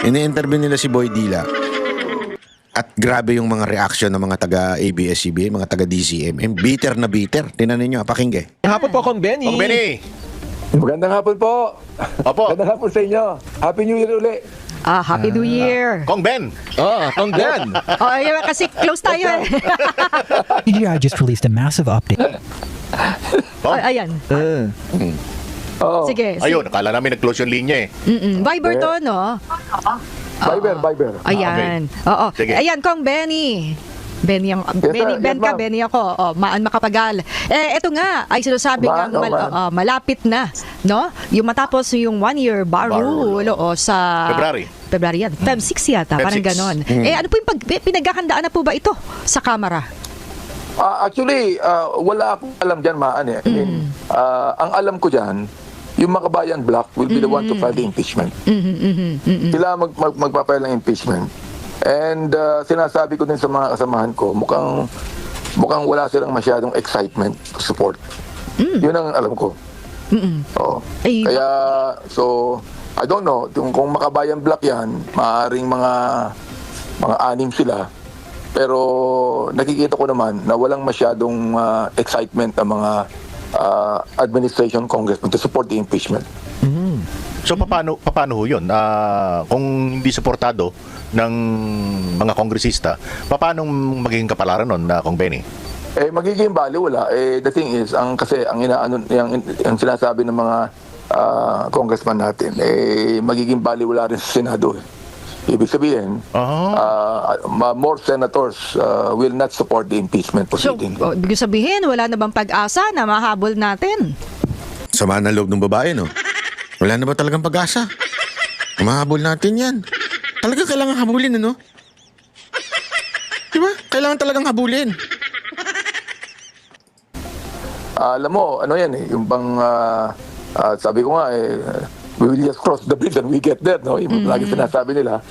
Ini-interview nila si Boy Dila. At grabe yung mga reaction ng mga taga ABS-CBN, mga taga DCMM. Bitter na bitter. Tinan ninyo, pakinggan. Hapon po, Kong Benny. Kong Benny. Magandang hapon po. Opo. Magandang hapon sa inyo. Happy New Year uli. Happy New Year. Kong Ben. Kong Ben. Ayun, kasi close tayo eh. CGI just released a massive update. Ayan. Oo. Sige. Ayun, akala namin nag-close yung linya eh. Viber to, no? Viber. Ayan. Oo. Sige. Ayan, Kong Benny. Benny, sir. Ben Yes, ka, ma'am. Benny ako. Maan makapagal. Ito nga, ay sinasabi Ma'am, nga malapit na, no? Yung matapos yung 1-year bar rule sa February yan. Feb 6 yata, Feb parang 6. ganon. Ano po yung pinagkakandaan na po ba ito sa Kamara? Actually, wala akong alam dyan, Maan eh. I mean, ang alam ko dyan, yung Makabayan Block will be the one to file the impeachment. Sila magpapile ng impeachment. And sinasabi ko din sa mga kasamahan ko, mukhang wala silang masyadong excitement to support. Yun ang alam ko. Oo. Ay, Kaya, so, I don't know, kung Makabayan Block yan, maaaring mga anim sila. Pero nakikita ko naman na walang masyadong excitement ang mga administration congressman to support the impeachment. So paano ho 'yun? Kung hindi suportado ng mga kongresista, paano magiging kapalaran nun, Kong Benny? Magiging baliwala. The thing is, kasi ang yung sinasabi ng mga congressman natin, magiging baliwala rin sa Senado. Ibig sabihin, more senators will not support the impeachment so, proceeding. ibig sabihin, wala na bang pag-asa na mahabol natin? Sama ng loob ng babae, no? Wala na ba talagang pag-asa? Mahabol natin yan. Talaga kailangan habulin, ano? Diba? Kailangan talagang habulin. Alam mo, ano yan eh, yung bang, sabi ko nga we will just cross the bridge and we get there, no? Yung lagi sinasabi nila.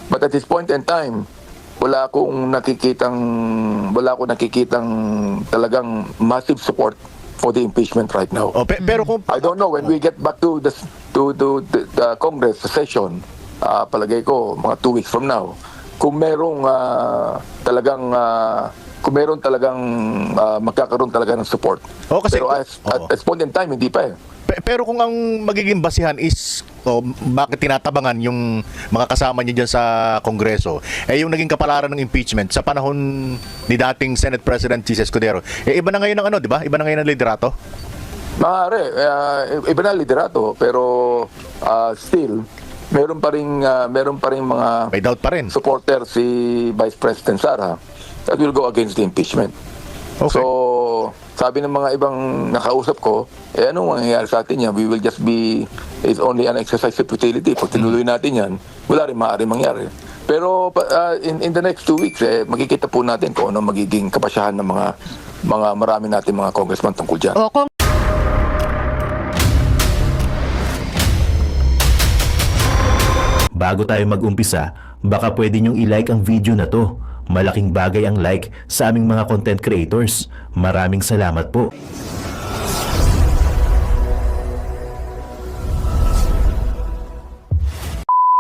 But at this point in time, wala akong nakikitang talagang massive support for the impeachment right now. Pero kung I don't know when we get back to the Congress session, palagay ko mga 2 weeks from now, kung merong talagang magkakaroon talaga ng support. Kasi, pero at this point in time, hindi pa eh. Pero kung ang magiging basihan is bakit tinatabangan yung mga kasama niya dyan sa Kongreso, yung naging kapalaran ng impeachment sa panahon ni dating Senate President Jesus Escudero, iba na ngayon ang ano, di ba? Iba na ngayon ang liderato? Maaari, iba na liderato, pero still, meron pa ring mga May doubt pa rin. supporter si Vice President Sara that will go against the impeachment. Okay. So, sabi ng mga ibang nakausap ko, anong mangyayari sa atin yan? We will just be, it's only an exercise of futility. Pag tinuloy natin yan, wala rin maaari mangyari. Pero in the next 2 weeks, makikita po natin kung ano magiging kapasyahan ng mga marami natin mga congressman tungkol dyan. O kung Bago tayo mag-umpisa, baka pwede nyong i-like ang video na to. Malaking bagay ang like sa aming mga content creators. Maraming salamat po.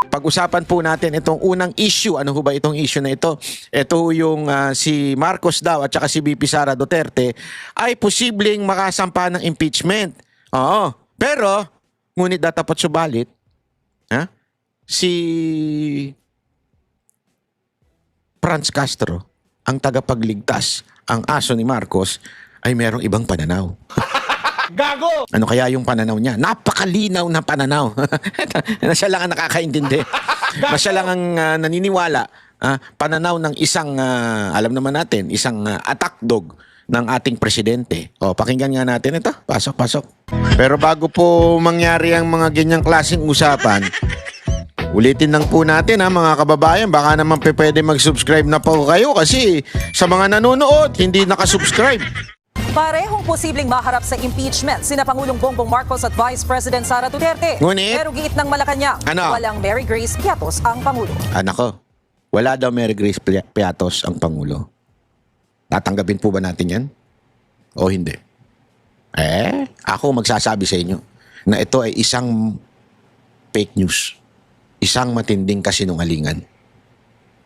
Pag-usapan po natin itong unang issue. Ano ho ba itong issue na ito? Ito ho yung si Marcos daw at saka si VP Sara Duterte ay posibleng makasampa ng impeachment. Oo. Pero, ngunit datapat subalit, si Franz Castro, ang tagapagligtas, ang aso ni Marcos, ay merong ibang pananaw. Gago! Ano kaya yung pananaw niya? Napakalinaw na pananaw. Na siya lang ang nakakaintindi. Na siya lang ang naniniwala. Pananaw ng isang, alam naman natin, isang attack dog ng ating presidente. O, pakinggan nga natin ito. Pasok. Pero bago po mangyari ang mga ganyang klaseng usapan, ulitin lang po natin mga kababayan, baka naman pwede mag-subscribe na po kayo kasi sa mga nanonood, hindi nakasubscribe. Parehong posibleng maharap sa impeachment sina Pangulong Bongbong Marcos at Vice President Sara Duterte. Ngunit, pero giit ng Malacanang, walang Mary Grace Piatos ang Pangulo. Nako, wala daw Mary Grace Piatos ang Pangulo. Tatanggapin po ba natin yan? O hindi? Ako magsasabi sa inyo na ito ay isang fake news. isang matinding kasinungalingan.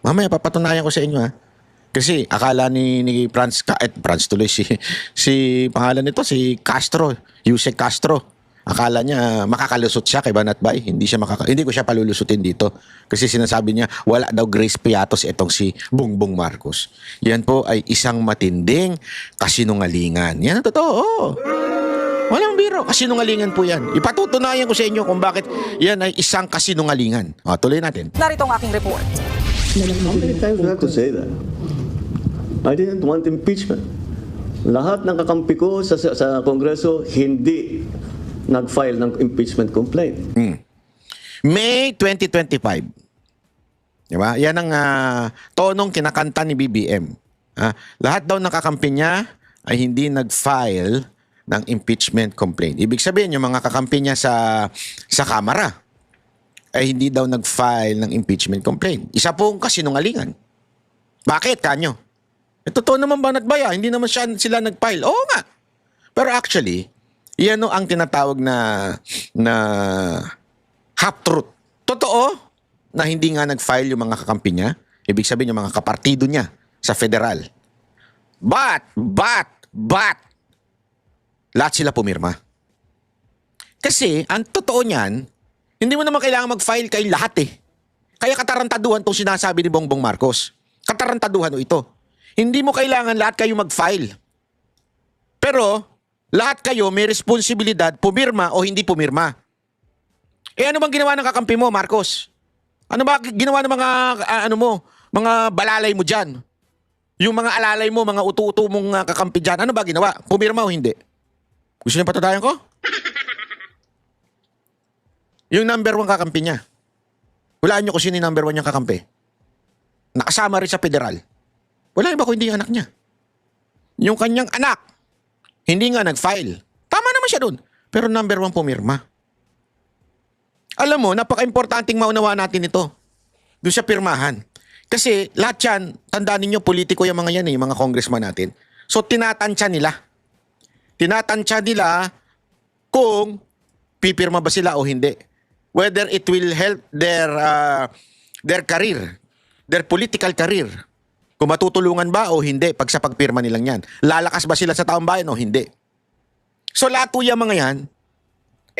Mamaya papatunayan ko sa inyo ha. Kasi akala ni Franz tuloy si pangalan nito si Castro, Yusek Castro. Akala niya makakalusot siya kay Banat Bay. Hindi ko siya palulusutin dito. Kasi sinasabi niya wala daw grace piatos itong si Bongbong Marcos. Yan po ay isang matinding kasinungalingan. Yan ang totoo. Walang biro. Kasinungalingan po yan. Ipatutunayan ko sa inyo kung bakit yan ay isang kasinungalingan. Tuloy natin. Narito ang aking report. How many times do I have to say that? I didn't want impeachment. Lahat ng kakampi ko sa Kongreso hindi nag-file ng impeachment complaint. May 2025. Diba? Yan ang tonong kinakanta ni BBM. Lahat daw ng kakampi niya ay hindi nag-file ng impeachment complaint. Ibig sabihin, yung mga kakampi niya sa Kamara ay hindi daw nag-file ng impeachment complaint. Isa pong kasinungalingan. Bakit, kanyo? Totoo naman ba nagbaya? Hindi naman sila nag-file. Oo nga. Pero actually, yan ang tinatawag na half-truth. Totoo na hindi nga nag-file yung mga kakampi niya. Ibig sabihin yung mga kapartido niya sa federal. But, lahat sila pumirma. Kasi, ang totoo niyan, hindi mo naman kailangan mag-file kayo lahat eh. Kaya katarantaduhan itong sinasabi ni Bongbong Marcos. Katarantaduhan ito. Hindi mo kailangan lahat kayo mag-file. Pero, lahat kayo may responsibilidad pumirma o hindi pumirma. Ano bang ginawa ng kakampi mo, Marcos? Ano ba ginawa ng mga balalay mo dyan? Yung mga alalay mo, mga utu-utu mong kakampi dyan, ano ba ginawa? Pumirma o hindi? Gusto niyo patatayan ko? Yung number 1 kakampi niya. Hulaan niyo kung sino yung number 1 niyang kakampi. Nakasama rin sa federal. Wala iba kung hindi yung anak niya. Yung kanyang anak, hindi nga nag-file. Tama naman siya dun. Pero number 1 pumirma. Alam mo, napaka-importanting maunawa natin ito. Doon sa pirmahan. Kasi lahat yan, tandaan ninyo, politiko yung mga yan, yung mga congressman natin. So, tinatansya nila. Tinatansya nila kung pipirma ba sila o hindi. Whether it will help their career, their political career. Kung matutulungan ba o hindi pag sa pagpirma nilang yan. Lalakas ba sila sa taong bayan o hindi. So lahat po yung mga yan,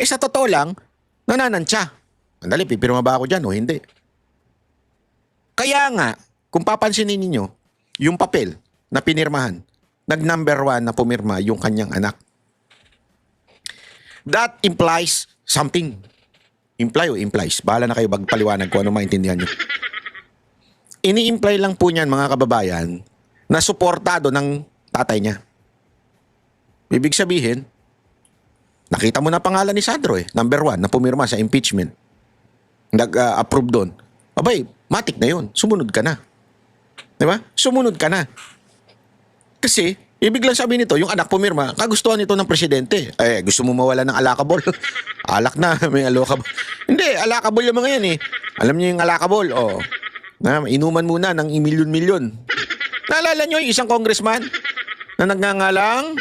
sa totoo lang, nananansya. Andali, pipirma ba ako dyan o hindi? Kaya nga, kung papansinin ninyo, yung papel na pinirmahan, nag-number 1 na pumirma yung kanyang anak. That implies something. Imply o implies? Bahala na kayo magpaliwanag kung ano maintindihan nyo. Ini-imply lang po niyan, mga kababayan, na suportado ng tatay niya. Ibig sabihin, nakita mo na pangalan ni Sandro number 1 na pumirma sa impeachment. Nag-approve doon. Abay, matik na yun. Sumunod ka na. Diba? Sumunod ka na. Kasi, ibig lang sabihin nito, yung anak pumirma, kagustuhan nito ng presidente. Gusto mo mawala ng alakabol? Alak na, may alakabol. Hindi, alakabol yung mga yan eh. Alam niyo yung alakabol? Inuman muna ng milyon-milyon. Naalala niyo yung isang congressman na nagngangalang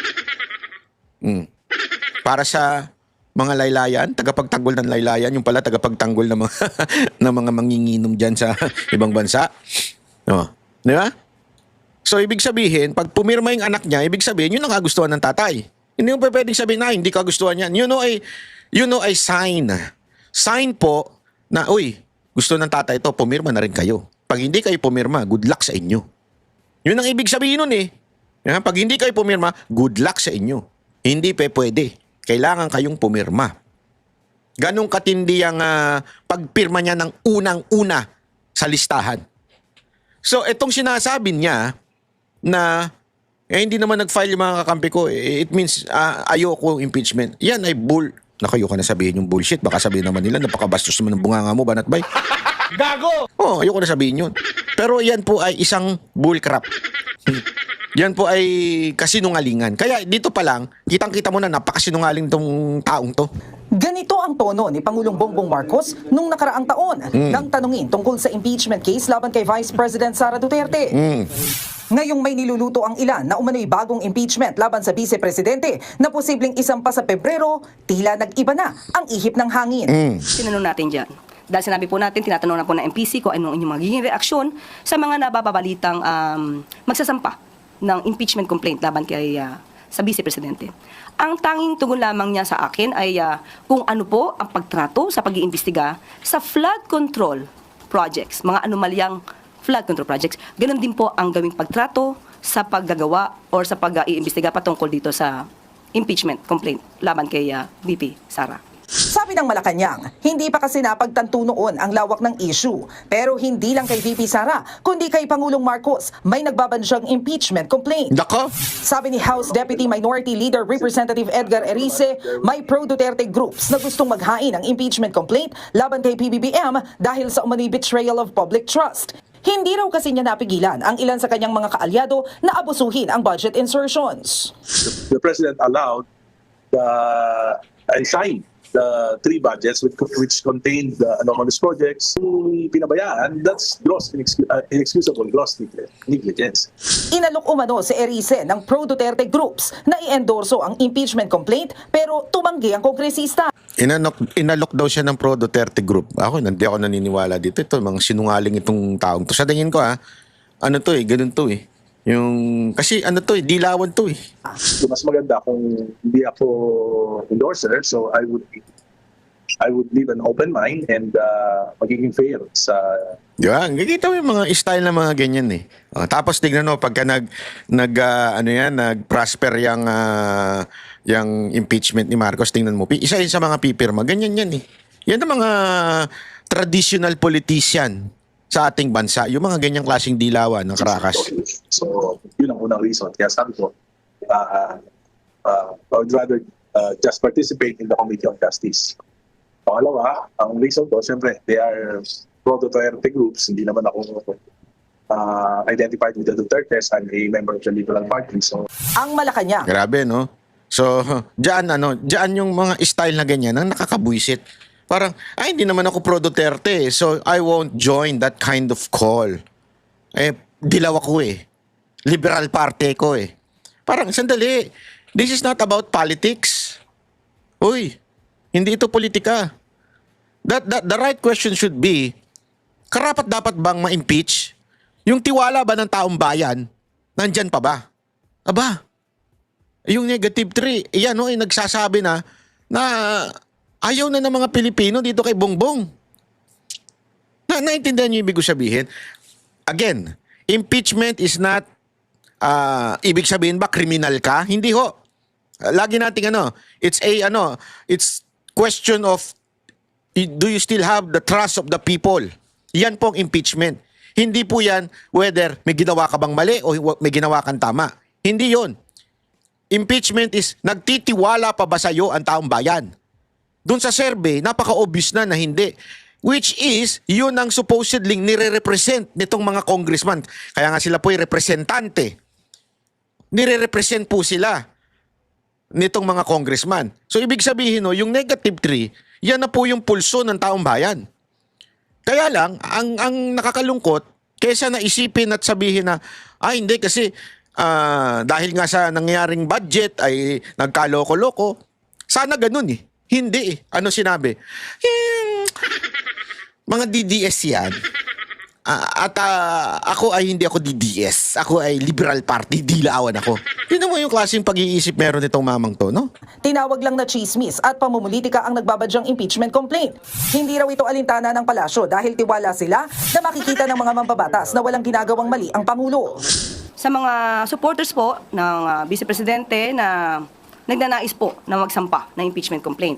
para sa mga laylayan, tagapagtanggol ng laylayan, yung pala tagapagtanggol ng mga, ng mga manginginom dyan sa ibang bansa. Di ba? So, ibig sabihin, pag pumirma yung anak niya, ibig sabihin, yun ang kagustuhan ng tatay. Hindi mo pwedeng sabihin na, hindi kagustuhan yan. You know ay sign. Sign po na, gusto ng tatay ito, pumirma na rin kayo. Pag hindi kayo pumirma, good luck sa inyo. Yun ang ibig sabihin nun eh. Pag hindi kayo pumirma, good luck sa inyo. Hindi pwede. Kailangan kayong pumirma. Ganong katindi ang pagpirma niya ng unang-una sa listahan. So, itong sinasabi niya na hindi naman nag-file yung mga kakampi ko, it means ayoko impeachment. Yan ay Nakayo ka na sabihin yung bullshit. Baka sabihin naman nila, napakabastos naman ng bunganga mo, Banat Bay. Gago! Ayoko na sabihin yun. Pero yan po ay isang bullcrap. Yan po ay kasinungalingan. Kaya dito pa lang, kitang-kita mo na napakasinungaling tong taong to. Ganito ang tono ni Pangulong Bongbong Marcos nung nakaraang taon nang tanungin tungkol sa impeachment case laban kay Vice President Sara Duterte. Ngayong may niluluto ang ilan na umano'y bagong impeachment laban sa Vice-Presidente na posibleng isampa sa Pebrero, tila nag-iba na ang ihip ng hangin. Tinanong natin dyan, Dahil sinabi po natin, tinatanong na po ng MPC kung anong inyong magiging reaksyon sa mga nababalitang magsasampa ng impeachment complaint laban kay sa Vice Presidente. Ang tanging tugon lamang niya sa akin ay kung ano po ang pagtrato sa pag-iimbestiga sa flood control projects, mga anomalyang flood control projects. Ganon din po ang gawing pagtrato sa paggagawa or sa pag-iimbestiga patungkol dito sa impeachment complaint laban kay VP Sara. Sabi ng Malacanang, hindi pa kasi napagtanto noon ang lawak ng issue. Pero hindi lang kay VP Sara, kundi kay Pangulong Marcos may nagbabansyang impeachment complaint. Nako, Sabi ni House Deputy Minority Leader Representative Edgar Erice, may pro-Duterte groups na gustong maghain ng impeachment complaint laban kay PBBM dahil sa umano'y betrayal of public trust. Hindi raw kasi niya napigilan ang ilan sa kanyang mga kaalyado na abusuhin ang budget insertions. The President allowed and signed the 3 budgets which contained the anomalous projects. Kung pinabayaan, that's gross inexcusable gross negligence. Inalok umano si Erice ng pro-Duterte groups na i-endorso ang impeachment complaint pero tumanggi ang kongresista. inalok daw siya ng Pro Duterte Group. Hindi ako naniniwala dito. Ito, mga sinungaling itong taong to. Sa tingin ko ano to ganun to kasi dilawan to So, mas maganda kung hindi ako endorser, so I would leave an open mind and magiging fair sa... Yan, kikita mo yung mga style na mga ganyan tapos tignan mo, pagka nag-prosper yung impeachment ni Marcos, tingnan mo, isa yun sa mga pipirma, ganyan yan Yan ang mga traditional politician sa ating bansa, yung mga ganyang klaseng dilawan ng karakas. So, yun ang unang reason. Kaya sabi ko, I would rather just participate in the Committee on Justice. Pangalawa, ang reason ko, siyempre, they are pro-Duterte groups. Hindi naman ako identified with the Dutertes. I'm a member of the Liberal Party. So, Ang Malacanang, Grabe, no? So, diyan yung mga style na ganyan ang nakakabuisit. Parang, hindi naman ako pro-Duterte, so I won't join that kind of call. Dilaw ako Liberal Party ko Parang, sandali, this is not about politics. Uy, hindi ito politika. The right question should be, karapat dapat bang ma-impeach? Yung tiwala ba ng taong bayan, nandyan pa ba? Aba, yung negative 3, yan ay nagsasabi na ayaw na ng mga Pilipino dito kay Bongbong. Naintindihan niyo yung ibig ko sabihin? Again, impeachment is not, ibig sabihin ba kriminal ka? Hindi ho. Lagi nating it's question of, do you still have the trust of the people? Yan po ang impeachment. Hindi po yan whether may ginawa ka bang mali o may ginawa kang tama. Hindi yon. Impeachment is nagtitiwala pa ba sa'yo ang taong bayan? Doon sa survey, napaka-obvious na hindi. Which is, yun ang supposedly nire-represent nitong mga congressman. Kaya nga sila po ay representante. Nire-represent po sila nitong mga congressman. So, ibig sabihin, yung negative 3, yan na po yung pulso ng taong bayan. Kaya lang, ang nakakalungkot, kesa naisipin at sabihin na, hindi kasi dahil nga sa nangyaring budget ay nagkaloko-loko, sana ganun Hindi Ano sinabi? Mga DDS yan. Ako ay hindi ako DDS. Ako ay Liberal Party. Dilawan ako. Yun naman yung klaseng pag-iisip meron itong mamang to, no? tinawag lang na chismis at pamumulitika ang nagbabadyang impeachment complaint. Hindi raw ito alintana ng palasyo dahil tiwala sila na makikita ng mga mambabatas na walang ginagawang mali ang Pangulo. Sa mga supporters po ng Vice Presidente na nagnanais po na magsampa ng impeachment complaint,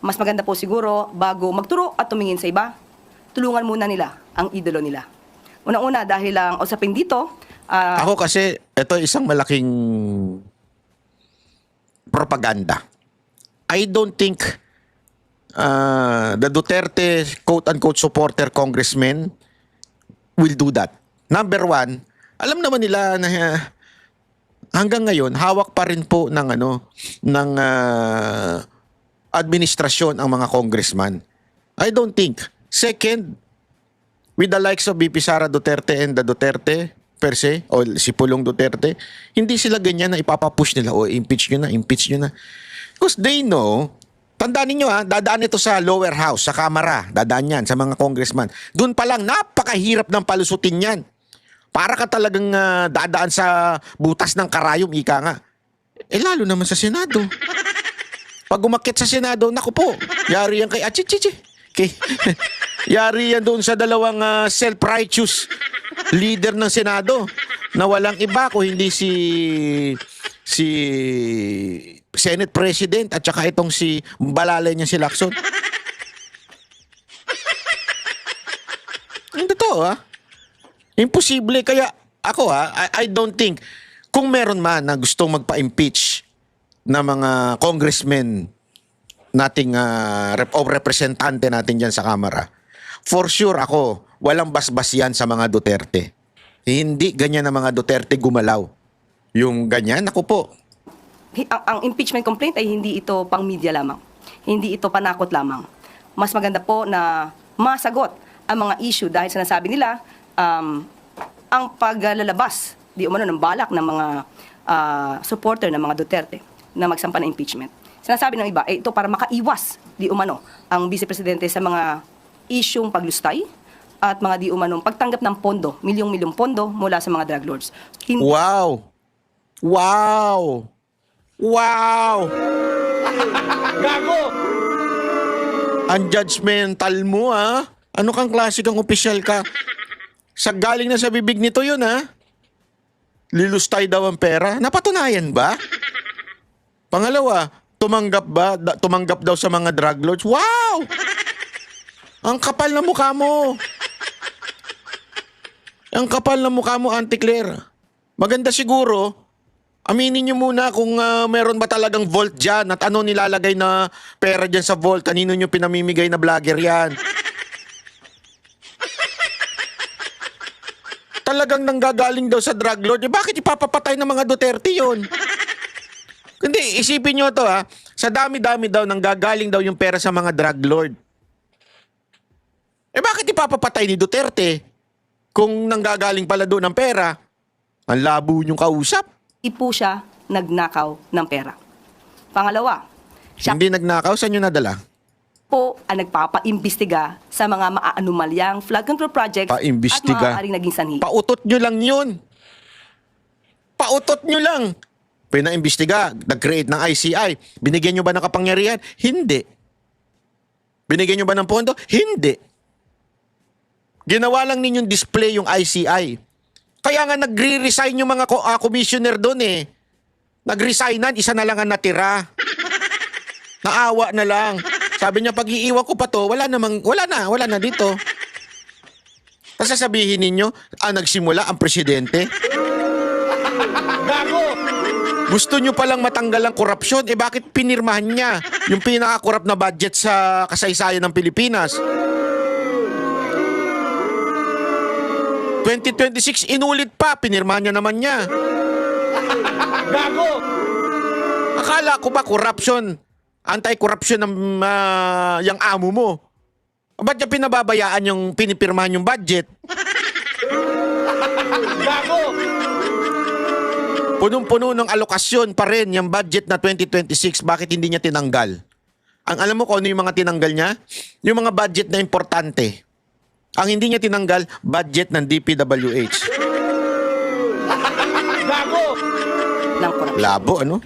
mas maganda po siguro bago magturo at tumingin sa iba, tulungan muna nila ang idolo nila. Unang-una dahil ang usapin dito, ako kasi, ito isang malaking propaganda. I don't think the Duterte quote-unquote supporter congressmen will do that. Number 1, alam naman nila na hanggang ngayon, hawak pa rin po ng administrasyon ang mga congressman. I don't think. Second, with the likes of VP Sara Duterte and the Duterte per se, o si Pulong Duterte, hindi sila ganyan na ipapapush nila, impeach nyo na. Because they know, Tandaan ninyo dadaan ito sa lower house, sa Kamara. Dadaan yan sa mga congressman. Doon pa lang, napakahirap ng palusutin yan. Para ka talagang dadaan sa butas ng karayom, ika nga. Lalo naman sa Senado. Pag umakyat sa Senado, naku po, yari yan kay Achichichi. Yari yan doon sa dalawang self-righteous leader ng Senado na walang iba kung hindi si Senate President at saka itong si balalay niya si Lacson. Hindi totoo Imposible. Kaya ako I don't think kung meron man na gustong magpa-impeach na mga congressmen nating o representante natin dyan sa Kamara, for sure ako, walang basbas yan sa mga Duterte. Hindi ganyan na mga Duterte gumalaw. Yung ganyan, ako po. Ang impeachment complaint ay hindi ito pang media lamang. Hindi ito panakot lamang. Mas maganda po na masagot ang mga issue dahil sinasabi nila ang paglalabas di umano ng balak ng mga supporter ng mga Duterte na magsampa ng impeachment. Sinasabi ng iba, ito para makaiwas di umano ang Vice Presidente sa mga isyung paglustay at mga di umanong pagtanggap ng pondo, milyong-milyong pondo mula sa mga drug lords. Wow! Wow! Wow! Gago! Ang judgmental mo Ano kang klase kang opisyal ka? Sa galing na sa bibig nito yun Lilustay daw ang pera. Napatunayan ba? Pangalawa, tumanggap daw sa mga drug lords. Wow! Ang kapal na mukha mo. Ang kapal na mukha mo, Auntie Claire. Maganda siguro, aminin nyo muna kung meron ba talagang vault dyan at ano nilalagay na pera dyan sa vault. Kanino nyo pinamimigay na vlogger yan. Talagang nanggagaling daw sa drug lord. Bakit ipapapatay ng mga Duterte yun? Hindi, isipin nyo to Sa dami-dami daw nanggagaling daw yung pera sa mga drug lord. Bakit ipapapatay ni Duterte kung nanggagaling pala doon ang pera? Ang labo niyong kausap. Hindi po siya nagnakaw ng pera. Pangalawa, siya Hindi nagnakaw, saan nyo nadala? po ang nagpapaimbestiga sa mga maaanumalyang flood control projects Paimbestiga. at maaaring naging sanhi. Pautot nyo lang yun. Pautot nyo lang. Pinaimbestiga, nag-create ng ICI. Binigyan nyo ba ng kapangyarihan? Hindi. Binigyan nyo ba ng pondo? Hindi. Ginawa lang ninyong display yung ICI. Kaya nga nagre-resign yung mga commissioner doon Nag-resignan, isa na lang ang natira. Naawa na lang. Sabi niya, pag iiwan ko pa to, wala na dito. Tapos sasabihin ninyo, nagsimula ang presidente. Gago! Gusto nyo palang matanggal ang korupsyon, bakit pinirmahan niya yung pinaka-corrupt na budget sa kasaysayan ng Pilipinas? 2026, inulit pa, pinirmahan niya naman niya. Gago! Akala ko ba corruption? Anti-corruption ng yung amo mo. Ba't niya pinababayaan yung pinipirmahan yung budget? Gago! Punong-puno ng alokasyon pa rin yung budget na 2026. Bakit hindi niya tinanggal? Ang alam mo kung ano yung mga tinanggal niya? Yung mga budget na importante. Ang hindi niya tinanggal, budget ng DPWH. Gago! Ng korupsyon. Labo, ano?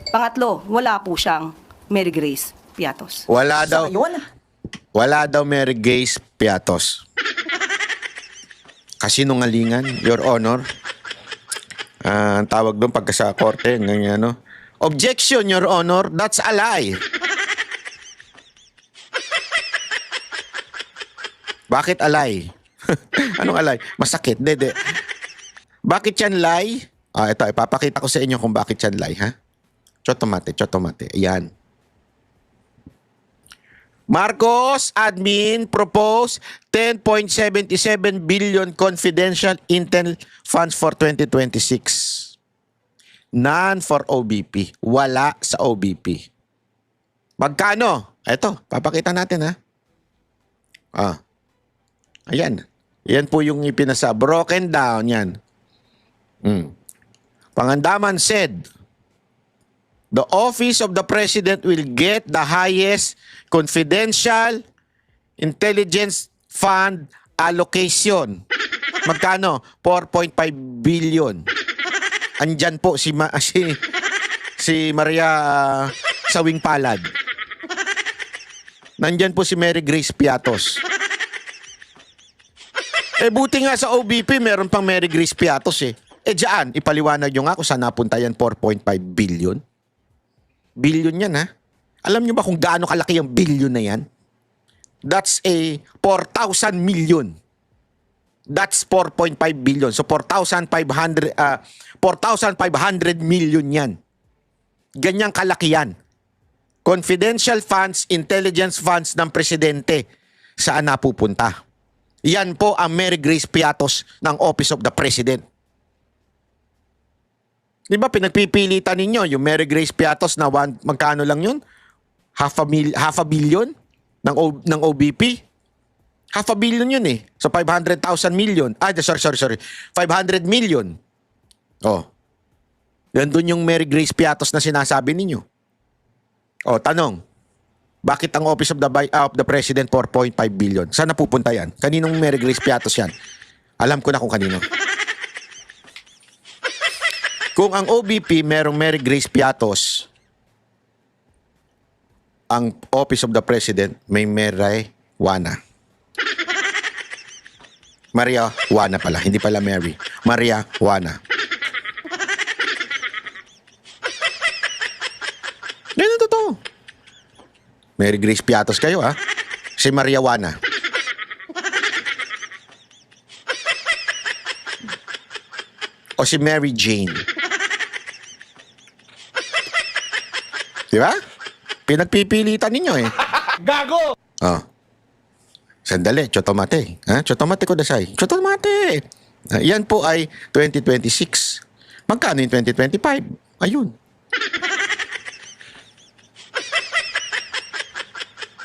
Pangatlo, wala po siyang Mary Grace Piatos. Wala daw. Yun, Wala daw Mary Grace Piatos. Kasinungalingan, Your Honor. Ang tawag doon pagka sa korte, ganyan, Objection, Your Honor, that's a lie. Bakit alay? Anong alay? Masakit. Dede. Bakit yan lie? Ito, ipapakita ko sa inyo kung bakit yan lie, Chotomate. Ayan. Marcos admin propose 10.77 billion confidential intel funds for 2026. None for OBP. Wala sa OBP. Magkano? Ito, papakita natin Ayan. Yan po yung ipinasa. Broken down yan. Pangandaman said, the office of the president will get the highest confidential intelligence fund allocation. Magkano? 4.5 billion. Andyan po si Maria Sawing Palad. Nandyan po si Mary Grace Piatos. Buti nga sa OBP, meron pang Mary Grace Piatos eh. Diyan, ipaliwanag nyo nga kung saan napunta yan 4.5 billion. Billion yan ha. Alam nyo ba kung gaano kalaki yung billion na yan? That's a 4,000 million. That's 4.5 billion. So 4,500 million yan. Ganyang kalaki yan. Confidential funds, intelligence funds ng presidente. Saan napupunta? Yan po ang Mary Grace Piatos ng Office of the President. Di ba pinagpipilitan ninyo yung Mary Grace Piatos na magkano lang yun? Half a billion ng OBP? Half a billion yun eh. So 500,000 million. Sorry. 500 million. Oh. Yan dun yung Mary Grace Piatos na sinasabi ninyo. Oh, tanong. Bakit ang Office of the President 4.5 billion? Saan napupunta yan? Kaninong Mary Grace Piatos yan? Alam ko na kung kanino. Kung ang OBP merong Mary Grace Piatos, ang Office of the President may Mary Juana. Maria Juana pala, hindi pala Mary. Maria Juana. Yan ang totoo. Mary Grace Piatos kayo ha. Si Maria Juana. O si Mary Jane. Di ba? Pinagpipilitan ninyo eh. Gago! Oh. Sandali, chotomate. Ha? Chotomate ko dasay. Chotomate! Yan po ay 2026. Magkano yung 2025? Ayun.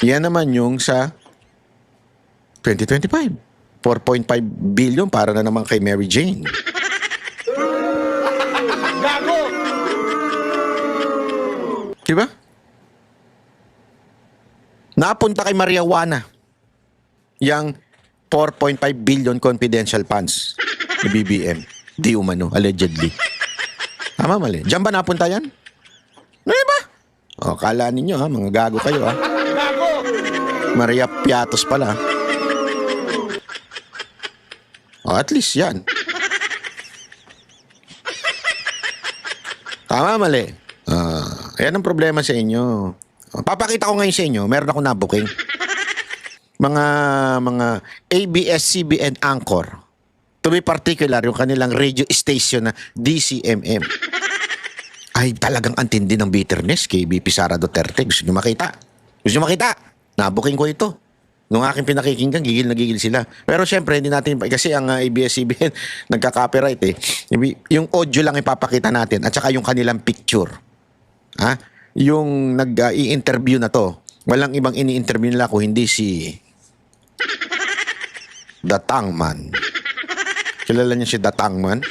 Yan naman yung sa 2025. 4.5 billion para na naman kay Mary Jane. Gago! Diba? Napunta kay Maria Juana yang 4.5 billion confidential funds ni BBM. Di umano, allegedly. Tama, mali. Diyan ba napunta yan? Ano ba? O, kala ninyo ha, mga gago kayo ha. Gago! Maria Piatos pala. O, at least yan. Tama, mali. Ayan ang problema sa inyo. Papakita ko ngayon sa inyo, meron ako nabuking. Mga ABS-CBN anchor. To be particular, yung kanilang radio station na DCMM. Ay, talagang antindi ng bitterness kay BP Sara Duterte. Gusto nyo makita? Gusto nyo makita? Nabuking ko ito. Nung aking pinakikinggan, gigil na gigil sila. Pero syempre, hindi natin, kasi ang ABS-CBN nagka-copyright eh. Yung audio lang ipapakita natin at saka yung kanilang picture. Ha? Yung nag-i-interview na to, walang ibang ini-interview nila kung hindi si Datangman. Kilala niyo si Datangman?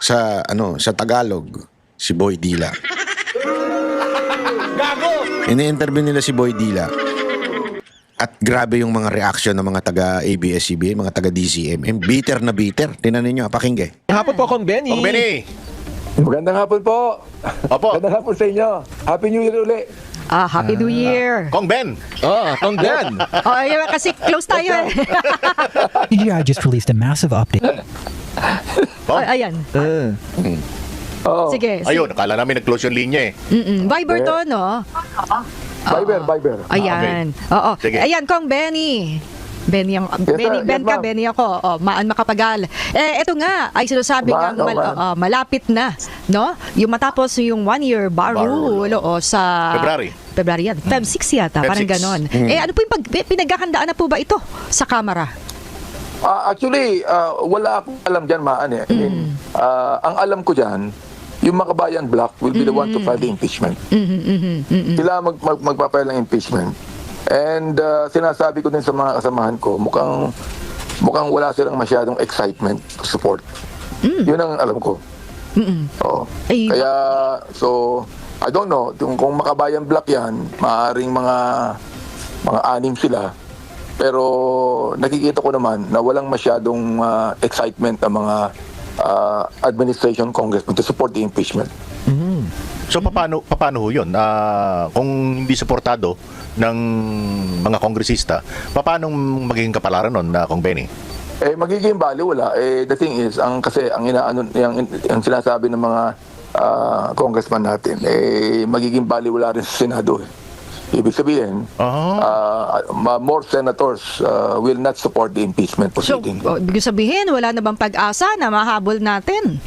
Sa Tagalog, si Boy Dila. Gago! Ini-interview nila si Boy Dila. At grabe yung mga reaction ng mga taga-ABS-CBN, mga taga-DCMM. Bitter na bitter. Tingnan ninyo, pakinggan. Hapon po, Kong Benny. Kong Benny! Magandang hapon po. Opo. Magandang hapon sa inyo. Happy New Year uli. Happy New Year. Kong Ben! Kong Ben. Ayun, kasi close tayo eh. CGI just released a massive update. Ayan. Oo. Sige. Ayun, akala namin nag-close yung linya eh. Viber to, no? Viber. Ayan. Oo. Sige. Ayan, Kong Benny. Benny ang Yes, sir. Ben Yes, ka, ma'am. Benny ako. Maan makapagal. Ito nga ay sinasabi Maan, ng malapit na, no? Yung matapos yung 1-year bar rule sa February yan. Feb 6 yata, Feb parang 6. ganon. Ano po yung pinaghahandaan na po ba ito sa Kamara? Actually, wala akong alam dyan, Maan eh. I mean, ang alam ko dyan, yung Makabayan Block will be the one to file the impeachment. Sila magpapile ng impeachment. And sinasabi ko din sa mga kasamahan ko, mukhang wala silang masyadong excitement to support. Yun ang alam ko. Oo. Ay, Kaya, so, I don't know, kung makabayan black yan, maaaring mga anim sila. Pero nakikita ko naman na walang masyadong excitement ang mga administration congressmen to support the impeachment. So paano ho 'yun? Kung hindi suportado ng mga kongresista, paano magiging kapalaran nun na Kong Benny? Magiging baliwala. The thing is, ang sinasabi ng mga congressman natin, magiging baliwala rin sa Senado. Ibig sabihin, more senators will not support the impeachment so, proceeding. ibig sabihin, wala na bang pag-asa na mahabol natin?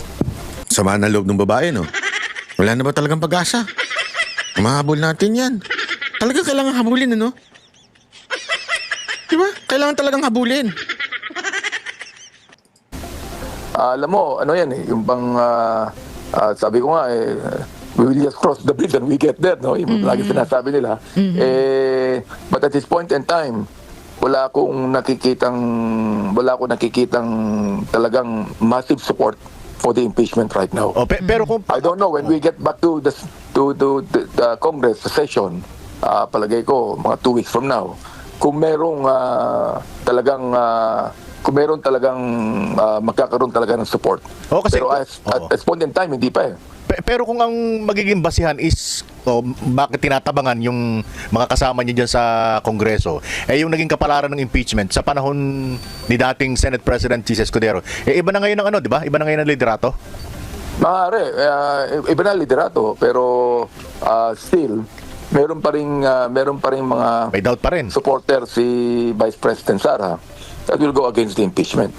Sama na loob ng babae, no? Wala na ba talagang pag-asa? Mahabol natin yan. Talaga kailangan habulin, ano? Diba? Kailangan talagang habulin. Alam mo, ano yan yung bang, sabi ko nga, we will just cross the bridge and we get there, no? Yung lagi sinasabi nila. But at this point in time, wala akong nakikitang talagang massive support for the impeachment right now. Pero kung I don't know when we get back to the Congress session, palagay ko mga 2 weeks from now, kung merong talagang magkakaroon talaga ng support. Kasi, pero at this point in time, hindi pa eh. Pero kung ang magiging basihan is bakit tinatabangan yung mga kasama niya dyan sa Kongreso, yung naging kapalaran ng impeachment sa panahon ni dating Senate President Jesus Escudero, iba na ngayon ang ano, di ba? Iba na ngayon ang liderato? Maaari, iba na liderato, pero still, meron pa rin mga may doubt pa rin. Supporter si Vice President Sara that will go against the impeachment.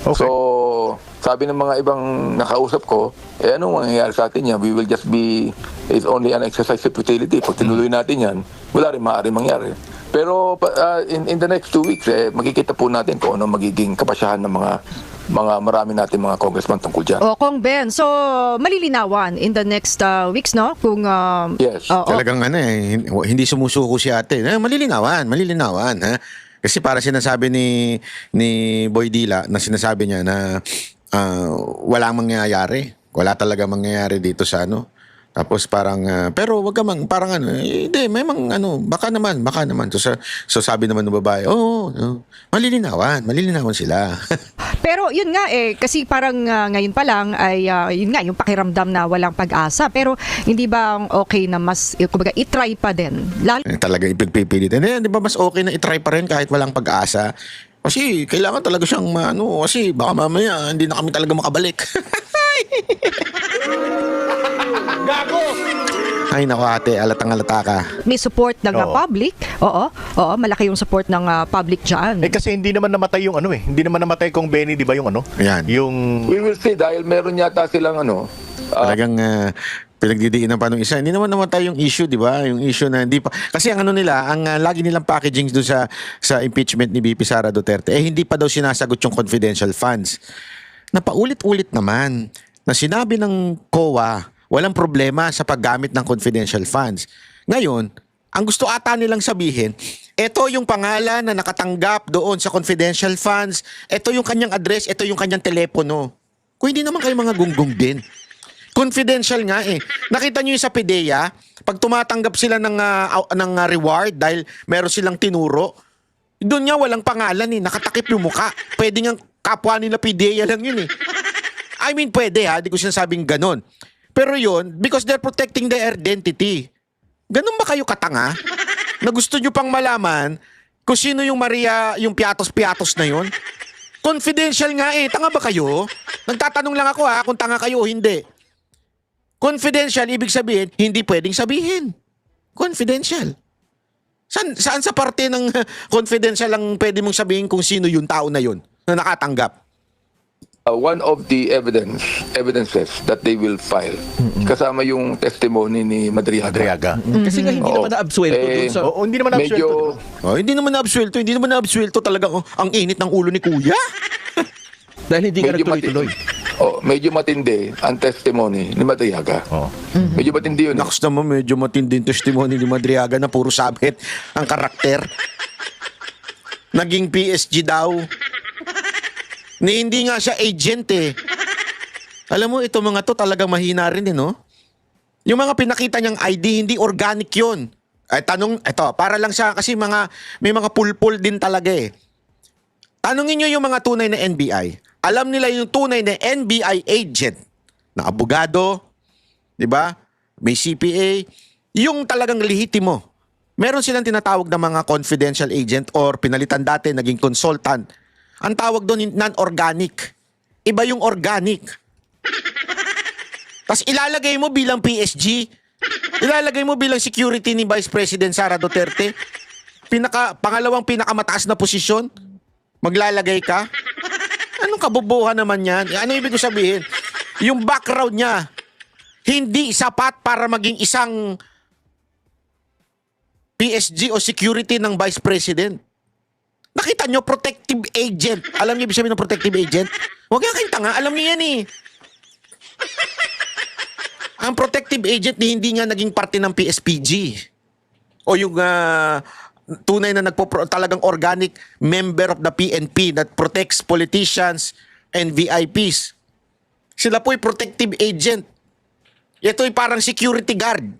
Okay. So, sabi ng mga ibang nakausap ko, anong mangyayari sa atin yan? We will just be, it's only an exercise of futility. Pag tinuloy natin yan, wala rin maaari mangyari. Pero in the next 2 weeks, makikita po natin kung ano magiging kapasyahan ng mga marami natin mga congressman tungkol dyan. Kong Ben, so malilinawan in the next weeks, no? Kung yes. Talagang hindi sumusuko si ate. Malilinawan, ha? Kasi para sinasabi ni Boy Dila na sinasabi niya na walang mangyayari. Wala talaga mangyayari dito sa ano. Tapos parang pero wag ka parang hindi memang baka naman. So sabi naman ng babae, malilinawan sila. Pero yun nga kasi parang ngayon pa lang ay yun nga yung pakiramdam na walang pag-asa. Pero hindi ba okay na mas kumbaga i-try pa din? Talaga ipagpipilit. Di ba mas okay na i-try pa rin kahit walang pag-asa? Kasi kailangan talaga siyang kasi baka mamaya hindi na kami talaga makabalik. Gago! Ay nako ate, alatang-alata ka. May support ng public. Oo, malaki yung support ng public dyan. Kasi hindi naman namatay yung hindi naman namatay Kong Benny, di ba yung Yan. Yung We will see dahil meron yata silang Talagang pinagdidiinan pa nung isa. Hindi naman namatay yung issue, di ba? Yung issue na hindi pa. Kasi ang lagi nilang packaging doon sa impeachment ni VP Sara Duterte, hindi pa daw sinasagot yung confidential funds. Napaulit-ulit naman na sinabi ng COA, walang problema sa paggamit ng confidential funds. Ngayon, ang gusto ata nilang sabihin, ito yung pangalan na nakatanggap doon sa confidential funds, ito yung kanyang address, ito yung kanyang telepono. Kung hindi naman kayo mga gunggong din. Confidential nga Nakita nyo yung sa PDEA, pag tumatanggap sila ng reward dahil meron silang tinuro, doon nga walang pangalan nakatakip yung muka. Pwede nga kapwa nila PDEA lang yun I mean, pwede di ko sinasabing ganon. Pero yun, because they're protecting their identity. Ganun ba kayo katanga? Na gusto nyo pang malaman kung sino yung Maria, yung piatos-piatos na yun? Confidential nga tanga ba kayo? Nagtatanong lang ako kung tanga kayo o hindi. Confidential, ibig sabihin, hindi pwedeng sabihin. Confidential. Saan sa parte ng confidential lang pwede mong sabihin kung sino yung tao na yun na nakatanggap? One of the evidences that they will file, kasama yung testimony ni Madriaga. Kasi nga hindi naman na-absuelto dun sa... hindi naman na-absuelto. Hindi naman na-absuelto talaga. Ang init ng ulo ni Kuya. Dahil hindi ka nagtuloy-tuloy. Medyo matindi ang testimony ni Madriaga. Medyo matindi yun. Naks naman, medyo matindi yung testimony ni Madriaga na puro sabit ang karakter. Naging PSG daw. Hindi nga siya agent Alam mo, ito mga to talagang mahina rin eh, no? Yung mga pinakita niyang ID, hindi organic yun. Ay, tanong, ito, para lang siya, kasi may mga pulpul din talaga eh. Tanungin niyo yung mga tunay na NBI. Alam nila yung tunay na NBI agent na abogado, di ba? May CPA, yung talagang lehitimo. Meron silang tinatawag na mga confidential agent or pinalitan dati, naging consultant. Ang tawag doon, non-organic. Iba yung organic. Tapos ilalagay mo bilang PSG, ilalagay mo bilang security ni Vice President Sara Duterte, pangalawang pinakamataas na posisyon, maglalagay ka? Anong kabubuhan naman yan? Ano ibig ko sabihin? Yung background niya, hindi sapat para maging isang PSG o security ng Vice President. Nakita nyo, protective agent. Alam niyo ibig sabihin ng protective agent? Huwag nga kayong tanga, alam niyo yan eh. Ang protective agent hindi nga naging parte ng PSPG. O yung tunay na talagang organic member of the PNP that protects politicians and VIPs. Sila po'y protective agent. Ito'y parang security guard.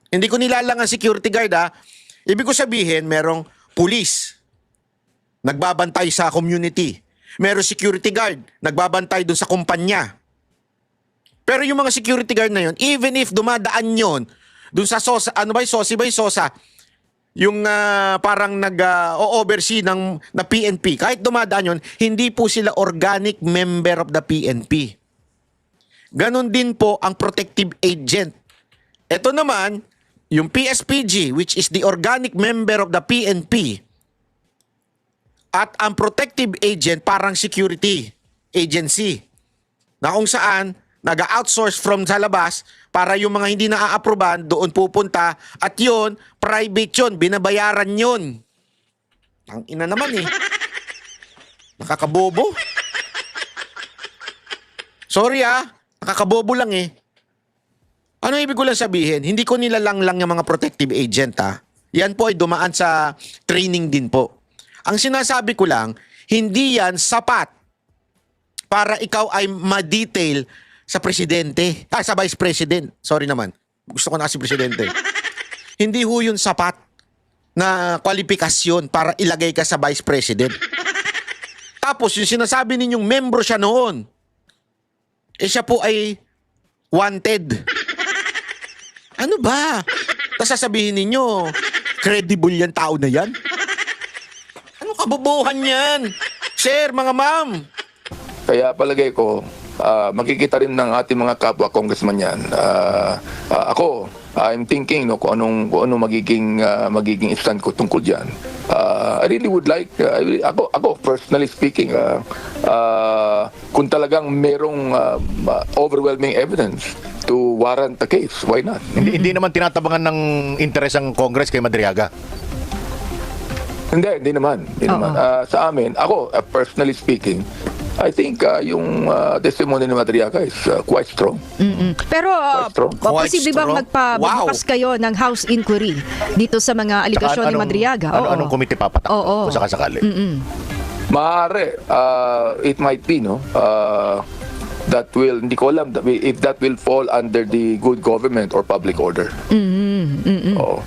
Hindi ko nilalang ang security guard ha. Ibig ko sabihin, merong police, nagbabantay sa community. Merong security guard, nagbabantay dun sa kumpanya. Pero yung mga security guard na yun, even if dumadaan yun, dun sa SOSA, SOSA, yung parang nag-oversee na PNP, kahit dumadaan yun, hindi po sila organic member of the PNP. Ganon din po ang protective agent. Ito naman, yung PSPG, which is the organic member of the PNP, at ang protective agent parang security agency na kung saan nag-outsource from sa labas para yung mga hindi na-a-approvean doon pupunta at yun, private yun, binabayaran yun. Ang ina naman eh. Nakakabobo. Sorry nakakabobo lang eh. Ano ibig ko lang sabihin? Hindi ko nilalang lang yung mga protective agent Yan po ay dumaan sa training din po. Ang sinasabi ko lang, hindi yan sapat para ikaw ay ma-detail sa presidente. Sa vice president. Sorry naman. Gusto ko na kasi presidente. Hindi ho yun sapat na kwalifikasyon para ilagay ka sa vice president. Tapos yung sinasabi ninyong membro siya noon, siya po ay wanted. Ano ba? Tapos sasabihin ninyo, credible yan tao na yan? Ano kabubuhan yan? Sir, mga ma'am. Kaya palagay ko, makikita rin ng ating mga kapwa congressman yan. Ako, I'm thinking kung anong magiging stand ko tungkol diyan. I really would like ako personally speaking kung talagang merong overwhelming evidence to warrant the case, why not? Hindi naman tinatabangan ng interes ang Congress kay Madriaga. Hindi naman. Sa amin, ako personally speaking, I think yung testimony ni Madriaga is quite strong. Pero posible bang strong? magpabukas kayo ng House inquiry dito sa mga aligasyon ni Madriaga? Anong komite papatak kung sakasakali? Maaari, it might be, that will, hindi ko alam if that will fall under the good government or public order. Oo.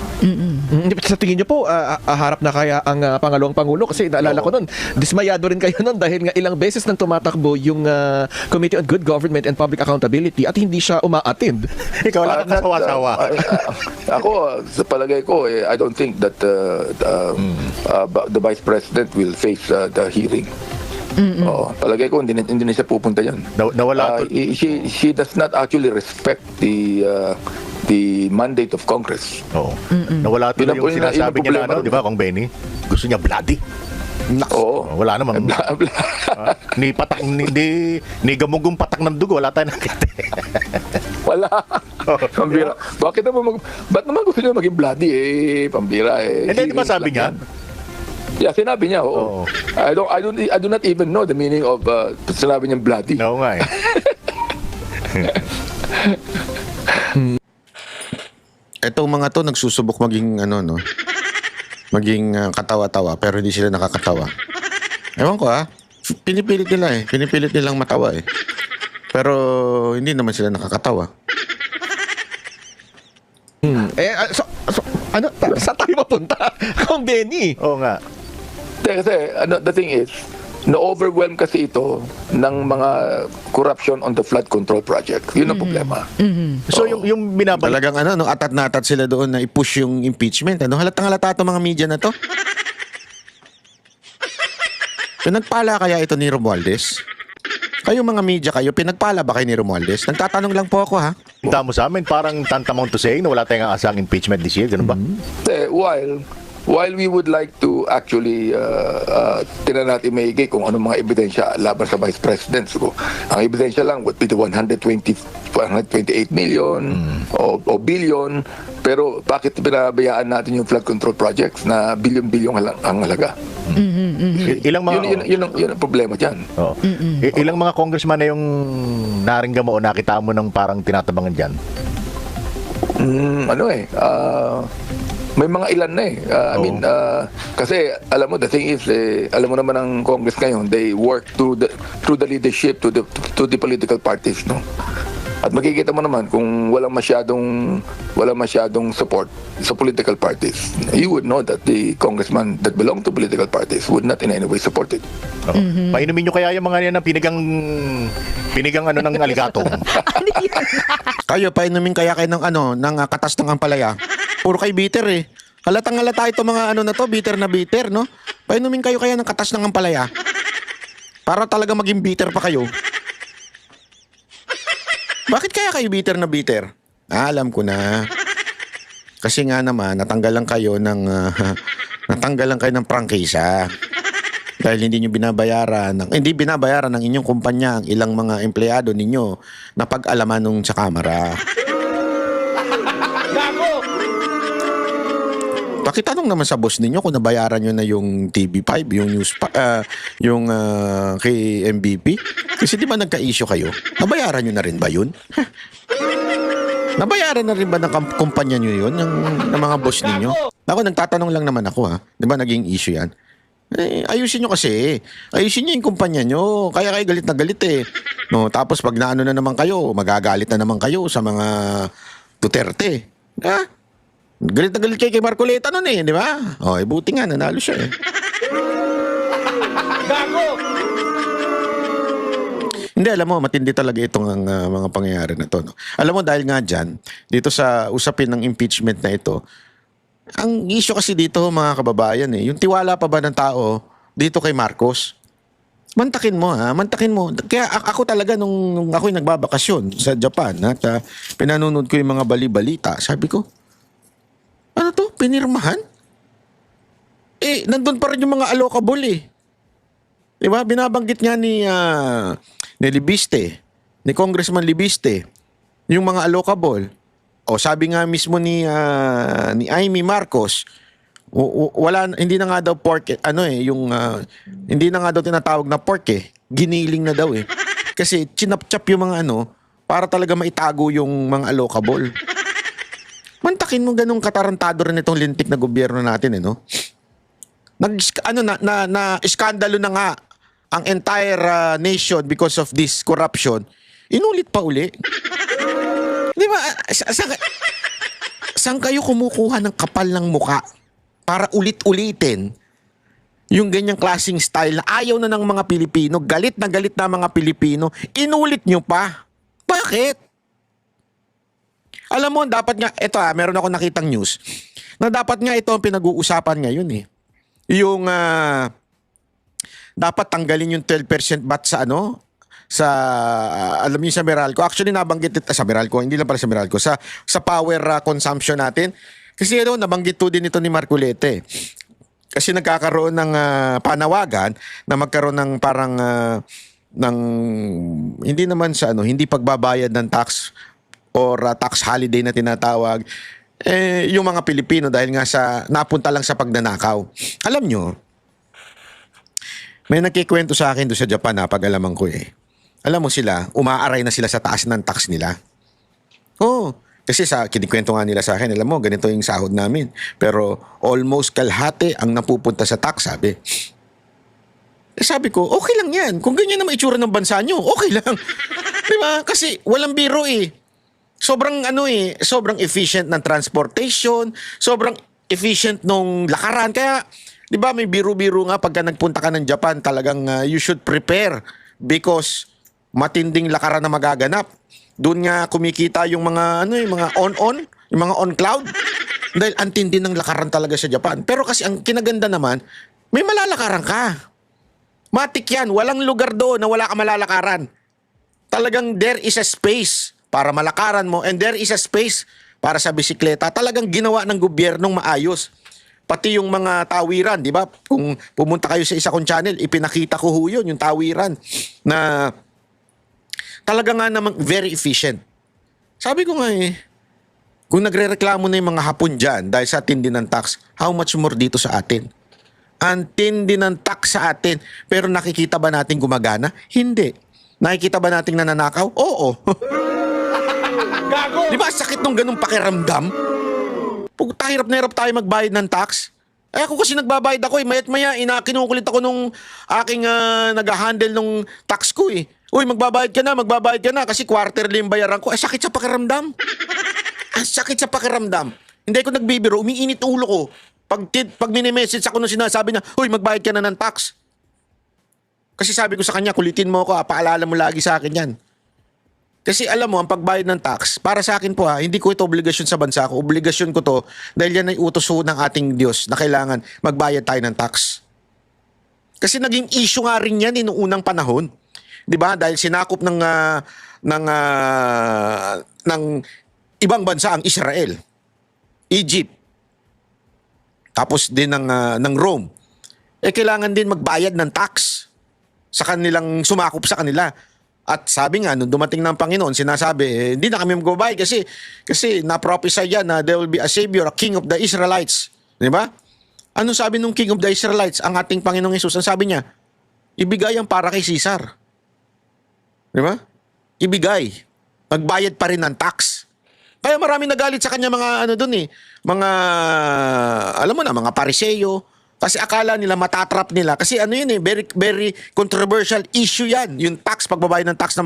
Sa tingin niyo po, harap na kaya ang pangalawang pangulo? Kasi naalala ko nun, dismayado rin kayo nun dahil nga ilang beses nang tumatakbo yung Committee on Good Government and Public Accountability at hindi siya uma-attend. Ikaw lang ang kasawa-sawa. Ako, sa palagay ko, I don't think that the Vice President will face the hearing. Palagay ko hindi na siya pupunta yan. Nawala she does not actually respect the mandate of Congress. Nawala tuloy yung sinasabi niya na, di ba, Kong Benny? Gusto niya bloody. Oo. Wala naman. Ni patak ni gamugong patak ng dugo, wala tayong nakita. Wala. Pambira. Ba't naman gusto niya maging bloody pambira Hindi ba sabi niya? Yeah, sinabi niya, oo. I do not even know the meaning of sinabi niyang bloody. Oo nga eh. Etong mga to nagsusubok maging maging katawa-tawa pero hindi sila nakakatawa. Ewan ko pinipilit nila Pinipilit nilang matawa Pero hindi naman sila nakakatawa. Ano, saan tayo mapunta? Kung Benny. Oo nga. Kasi the thing is, na-overwhelm kasi ito ng mga corruption on the flood control project. Yun ang problema. So yung binabalik Talagang atat na atat sila doon na i-push yung impeachment. Halatang halata itong mga media na to. Pinagpala kaya ito ni Romualdez? Kayo mga media kayo, pinagpala ba kayo ni Romualdez? Nagtatanong lang po ako, ha? mo sa amin, parang tantamount to saying na wala tayong aasang impeachment this year. Ganun ba? Kasi while we would like to actually tinan natin maigi kung anong mga ebidensya laban sa Vice President. So, ang ebidensya lang would be the 128 million o billion. Pero bakit pinabayaan natin yung flood control projects na bilyon-bilyon ang halaga? Ilang mga Yun ang problema dyan. Oo. Ilang mga congressman na yung naringgan mo o nakita mo ng parang tinatabangan dyan? May mga ilan na eh. Kasi alam mo, the thing is, alam mo naman ang Congress ngayon, they work through the leadership to the political parties, no? At makikita mo naman kung walang masyadong support sa political parties, you would know that the congressman that belong to political parties would not in any way support it. Painumin nyo kaya yung mga yan na pinigang ng aligato. Kayo, painumin kaya kayo ng katas ng ampalaya. Puro kayo bitter eh. Halatang halata ito mga na to, bitter na bitter, no? Painumin kayo kaya ng katas ng ampalaya. Para talaga maging bitter pa kayo. Bakit kaya kayo bitter na bitter? Alam ko na. Kasi nga naman, natanggalan kayo ng prangkisa. Dahil hindi binabayaran ng inyong kumpanya ang ilang mga empleyado ninyo na pag-alaman nung sa kamera. Pakitanong naman sa boss ninyo kung nabayaran nyo na yung TV5, yung news kay MVP. Kasi di ba nagka-issue kayo? Nabayaran nyo na rin ba yun? Nabayaran na rin ba ng kumpanya nyo yun, ng mga boss ninyo? Ako, nagtatanong lang naman ako, ha? Di ba naging issue yan? Ayusin nyo kasi. Ayusin nyo yung kumpanya nyo. Kaya kayo galit na galit eh. No, tapos pag naano na naman kayo, magagalit na naman kayo sa mga Duterte. Ha? Galit na galit kayo kay Marcoleta nun eh, di ba? Buti nga, nanalo siya eh. Hindi, alam mo, matindi talaga itong mga pangyayari na to. No? Alam mo, dahil nga dyan, dito sa usapin ng impeachment na ito, ang issue kasi dito, mga kababayan yung tiwala pa ba ng tao dito kay Marcos? Mantakin mo, ha? Mantakin mo. Kaya ako talaga, nung ako'y nagbabakasyon sa Japan, at pinanonood ko yung mga bali-balita, sabi ko, ano to? Pinirmahan? Nandun pa rin yung mga allocable eh. Diba? Binabanggit nga ni Libiste, ni Congressman Libiste, yung mga allocable. Sabi nga mismo ni Amy Marcos, hindi na nga daw pork, hindi na nga daw tinatawag na pork eh. Giniling na daw eh. Kasi chinap-chap yung mga para talaga maitago yung mga allocable. Mantakin mo ganung katarantado rin itong lintik na gobyerno natin no? Iskandalo na nga ang entire nation because of this corruption. Inulit pa uli. Di ba? Saan kayo kumukuha ng kapal ng muka para ulit-ulitin yung ganyang klaseng style na ayaw na ng mga Pilipino, galit na mga Pilipino, inulit nyo pa? Bakit? Alam mo, dapat nga, meron ako nakitang news, na dapat nga ito ang pinag-uusapan ngayon eh. Yung, dapat tanggalin yung 12% VAT sa alam niyo sa Meralco. Actually, nabanggit sa Meralco, hindi lang pala sa Meralco, sa power consumption natin. Kasi nabanggit to din ito ni Marcoleta. Kasi nagkakaroon ng panawagan na magkaroon ng parang, hindi naman sa hindi pagbabayad ng tax or tax holiday na tinatawag, yung mga Pilipino dahil nga napunta lang sa pagnanakaw. Alam nyo, may nagkikwento sa akin doon sa Japan pag-alaman ko Alam mo sila, umaaray na sila sa taas ng tax nila. Kasi kinikwento nga nila sa akin, alam mo, ganito yung sahod namin. Pero almost kalahati ang napupunta sa tax, sabi. Sabi ko, okay lang yan. Kung ganyan na maitsura ng bansa nyo, okay lang. Di ba? Kasi walang biro eh. Sobrang sobrang efficient ng transportation, sobrang efficient nung lakaran. Kaya, di ba, may biro-biro nga pagka nagpunta ka ng Japan, talagang you should prepare because matinding lakaran na magaganap. Doon nga kumikita yung mga yung mga on-on, yung mga on-cloud. Dahil ang tindi ng lakaran talaga sa Japan. Pero kasi ang kinaganda naman, may malalakaran ka. Matik yan, walang lugar doon na wala ka malalakaran. Talagang there is a space para malakaran mo and there is a space para sa bisikleta. Talagang ginawa ng gobyernong maayos. Pati yung mga tawiran, di ba? Kung pumunta kayo sa isa kong channel, ipinakita ko ho yun, yung tawiran na talaga nga namang very efficient. Sabi ko nga kung nagrereklamo na yung mga Hapon dyan dahil sa tindi ng tax, how much more dito sa atin? Ang tindi ng tax sa atin, pero nakikita ba natin gumagana? Hindi. Nakikita ba natin nananakaw? Oo. Di ba sakit nung ganung pakiramdam? Puta, hirap na hirap tayo magbayad ng tax. Eh ako kasi nagbabayad ako mayat maya, kinukulit ako nung aking nag-handle nung tax ko eh. Uy, magbabayad ka na kasi quarterly yung bayaran ko. Sakit sa pakiramdam. Ang sakit sa pakiramdam. Hindi ko nagbibiro, umiinit ulo ko. Pag mini-message ako nung sinasabi niya, uy, magbayad ka na ng tax. Kasi sabi ko sa kanya, kulitin mo ako, paalala mo lagi sa akin yan. Kasi alam mo, ang pagbayad ng tax, para sa akin po hindi ko ito obligasyon sa bansa ko. Obligasyon ko to dahil yan ay utos ng ating Diyos na kailangan magbayad tayo ng tax. Kasi naging issue nga rin yan noong unang panahon. 'Di ba? Dahil sinakop ng ibang bansa ang Israel, Egypt, tapos din ng Rome. Kailangan din magbayad ng tax sa kanilang sumakop sa kanila. At sabi nga, nung dumating ng Panginoon, sinasabi, hindi na kami magbabayad kasi na-prophesy yan na there will be a Savior, a King of the Israelites. Di ba? Ano sabi nung King of the Israelites? Ang ating Panginoong Hesus, ang sabi niya, ibigay ang para kay Caesar. Di ba? Ibigay. Magbayad pa rin ng tax. Kaya maraming nagalit sa kanya mga mga, alam mo na, mga Pariseo. Kasi akala nila matatrap nila. Kasi very, very controversial issue yan. Yung tax, pagbabayad ng tax ng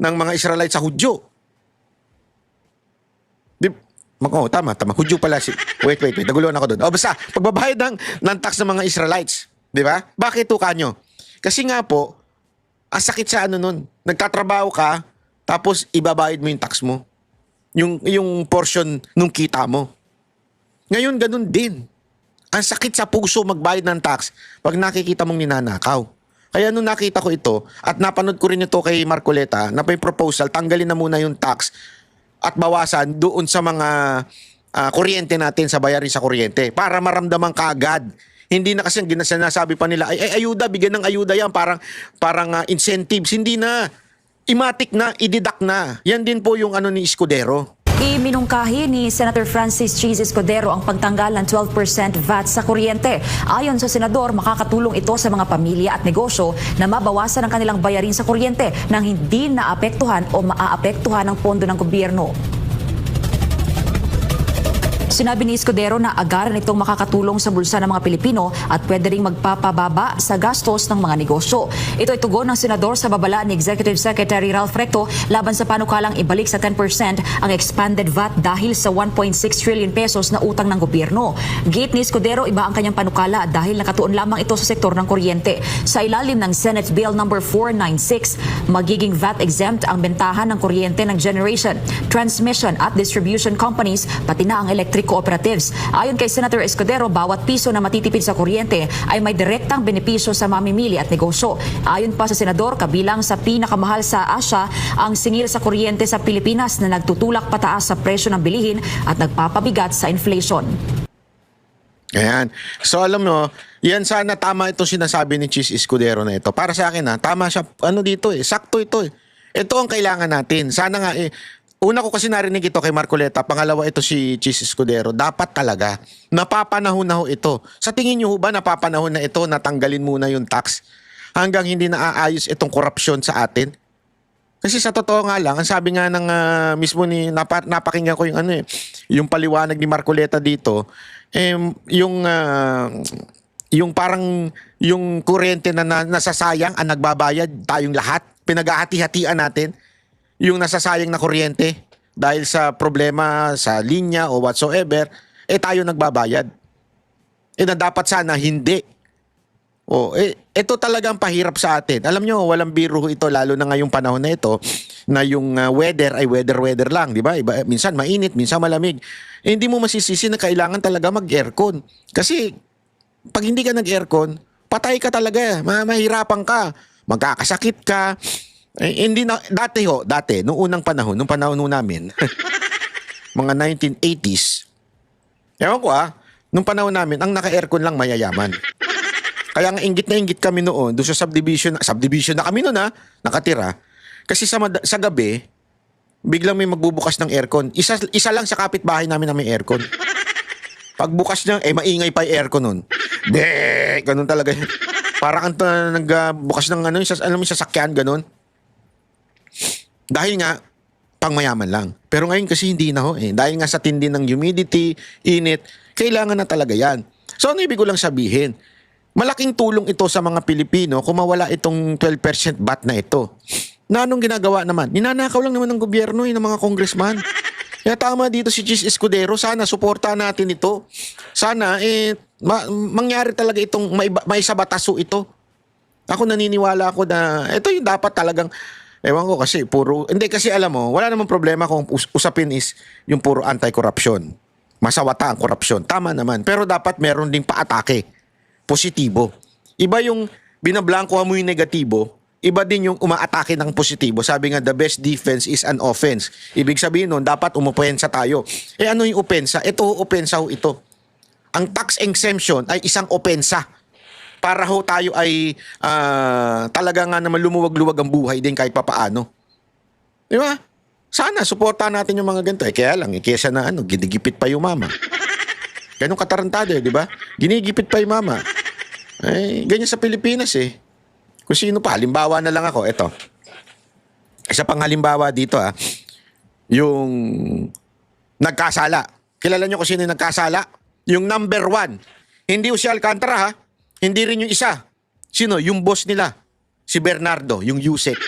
mga Israelites sa Hudyo. Tama. Hudyo pala. Wait. Naguluhan ako doon. Basta, pagbabayad ng tax ng mga Israelites. Di ba? Bakit ito kanyo? Kasi nga po, ang sakit sa nun. Nagtatrabaho ka, tapos ibabayad mo yung tax mo. Yung portion nung kita mo. Ngayon, ganun din. Ang sakit sa puso magbayad ng tax pag nakikita mong ninanakaw. Kaya nung nakita ko ito, at napanood ko rin ito kay Marcoleta, na may proposal, tanggalin na muna yung tax at bawasan doon sa mga kuryente natin, sa bayarin sa kuryente, para maramdaman kaagad. Hindi na kasi sinasabi pa nila, ayuda, bigyan ng ayuda yan, parang incentives. Hindi na. Imatik na, ididak na. Yan din po yung ni Escudero. Iminungkahi ni Senator Francis Cheese Escudero ang pagtanggal ng 12% VAT sa kuryente. Ayon sa senador, makakatulong ito sa mga pamilya at negosyo na mabawasan ang kanilang bayarin sa kuryente nang hindi naapektuhan o maaapektuhan ang pondo ng gobyerno. Sinabi ni Escudero na agaran itong makakatulong sa bulsa ng mga Pilipino at pwede ring magpapababa sa gastos ng mga negosyo. Ito ay tugon ng senador sa babala ni Executive Secretary Ralph Recto laban sa panukalang ibalik sa 10% ang expanded VAT dahil sa 1.6 trillion pesos na utang ng gobyerno. Gate ni Escudero, iba ang kanyang panukala dahil nakatuon lamang ito sa sektor ng kuryente. Sa ilalim ng Senate Bill No. 496, magiging VAT exempt ang bentahan ng kuryente ng generation, transmission at distribution companies pati na ang electric cooperatives. Ayon kay Senator Escudero, bawat piso na matitipid sa kuryente ay may direktang benepisyo sa mamimili at negosyo. Ayon pa sa senador, kabilang sa pinakamahal sa Asia ang singil sa kuryente sa Pilipinas na nagtutulak pataas sa presyo ng bilihin at nagpapabigat sa inflation. Ayan. So alam mo, yan sana tama itong sinasabi ni Cheese Escudero na ito. Para sa akin tama siya, dito sakto ito Ito ang kailangan natin. Sana nga una ko kasi narinig ito kay Marcoleta, pangalawa ito si Cheese Escudero. Dapat talaga, napapanahon na ito. Sa tingin nyo ba napapanahon na ito na tanggalin muna yung tax hanggang hindi naaayos itong korupsyon sa atin? Kasi sa totoo nga lang, ang sabi nga ng mismo ni, napakinggan ko yung paliwanag ni Marcoleta dito, yung parang yung kuryente na nasasayang ang nagbabayad tayong lahat, pinaghahati-hatian natin. yung nasasayang na kuryente dahil sa problema sa linya o whatsoever, tayo nagbabayad. Na dapat sana hindi. Ito talagang pahirap sa atin. Alam nyo, walang biro ito, lalo na ngayong panahon na ito, na yung weather ay weather lang, di ba? Minsan mainit, minsan malamig. Hindi mo masisisi na kailangan talaga mag-aircon. Kasi pag hindi ka nag-aircon, patay ka talaga. Mahirapan ka. Magkakasakit ka. Hindi na, dati, noong unang panahon, nung panahon namin, mga 1980s, ewan ko nung panahon namin, ang naka-aircon lang mayayaman. Kaya nga inggit na inggit kami noon, doon sa subdivision na kami noon nakatira. Kasi sa gabi, biglang may magbubukas ng aircon. Isa lang sa kapitbahay namin na may aircon. Pagbukas niya, maingay pa yung aircon noon. Ganun talaga. Parang nagbukas ng alam mo, sasakyan, ganun. Dahil nga, pangmayaman lang. Pero ngayon kasi hindi na Dahil nga sa tindi ng humidity, init, kailangan na talaga yan. So ano ibig ko lang sabihin? Malaking tulong ito sa mga Pilipino kung mawala itong 12% VAT na ito. Na anong ginagawa naman? Ninanakaw lang naman ng gobyerno ng mga congressman. Kaya tama dito si Chis Escudero, sana suportahan natin ito. Sana mangyari talaga itong maisabataso ito. Ako naniniwala ako na ito yung dapat talagang, ewan ko kasi hindi kasi alam mo, wala namang problema kung usapin is yung puro anti-corruption. Masawata ang korupsyon. Tama naman. Pero dapat meron ding paatake. Positibo. Iba yung binablankohan mo yung negatibo, iba din yung umaatake ng positibo. Sabi nga, the best defense is an offense. Ibig sabihin nun, dapat umupensa tayo. Ano yung opensa? Opensa ito. Ang tax exemption ay isang opensa. Para tayo ay talaga nga naman lumuwag-luwag ang buhay din kahit papaano. Di ba? Sana, suportahan natin yung mga ganito. Kaya lang, kesa na ginigipit pa yung mama. Ganun katarantado di ba? Ginigipit pa yung mama. Ganyan sa Pilipinas Kung sino pa, halimbawa na lang ako, eto. Isa pang halimbawa dito yung nagkasala. Kilala nyo kung sino yung nagkasala? Yung number 1. Hindi si Alcantara Hindi rin yung isa. Sino? Yung boss nila. Si Bernardo, yung Yusek.